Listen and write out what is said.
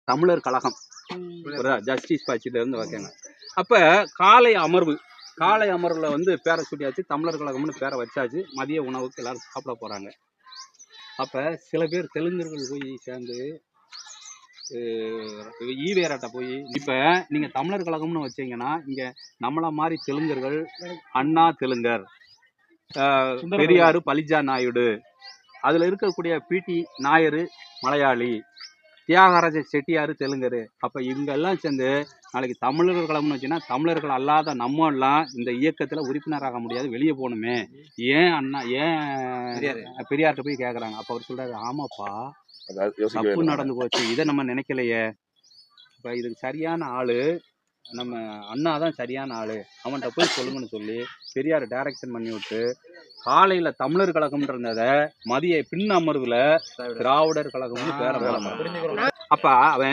தமிழர் கழகம் ஜஸ்டிஸ் கட்சியில இருந்து வைக்காங்க. அப்ப காலை அமர்வுல வந்து பேரை சொல்லியாச்சு, தமிழர் கழகம்னு பேரை வச்சாச்சு. மதிய உணவுக்கு எல்லாரும் சாப்பிட போறாங்க. அப்ப சில பேர் தெலுங்கர்கள் போய் சேர்ந்து ஈவேராட்ட போய், இப்ப நீங்க தமிழர் கழகம்னு வச்சீங்கன்னா இங்க நம்மள மாதிரி தெலுங்கர்கள் அண்ணா தெலுங்கர், பெரியாரு பலிஜா நாயுடு, அதுல இருக்கக்கூடிய பிடி நாயரு மலையாளி, தியாகராஜ செட்டியாரு தெலுங்கரு. அப்ப இவங்க எல்லாம் சேர்ந்து நாளைக்கு தமிழர்கள் கழகம்னு வச்சுன்னா தமிழர்கள் அல்லாத நம்ம எல்லாம் இந்த இயக்கத்துல உறுப்பினராக முடியாது, வெளியே போகணுமே. ஏன் அண்ணா பெரியார்கிட்ட போய் கேக்குறாங்க. அப்ப அவர் சொல்றாரு, ஆமாப்பா தப்பு நடந்து போச்சு, இதை நம்ம நினைக்கலையே. இப்ப இதுக்கு சரியான ஆளு நம்ம அண்ணா தான் சரியான ஆளு, அவன்கிட்ட போய் சொல்லுங்கன்னு சொல்லி பெரியார் டைரக்ஷன் பண்ணி விட்டு காலையில தமிழர் கழகம் இருந்தத மதிய பின் அமர்வுல திராவிடர் கழகம்னு பேர. அப்ப அவன்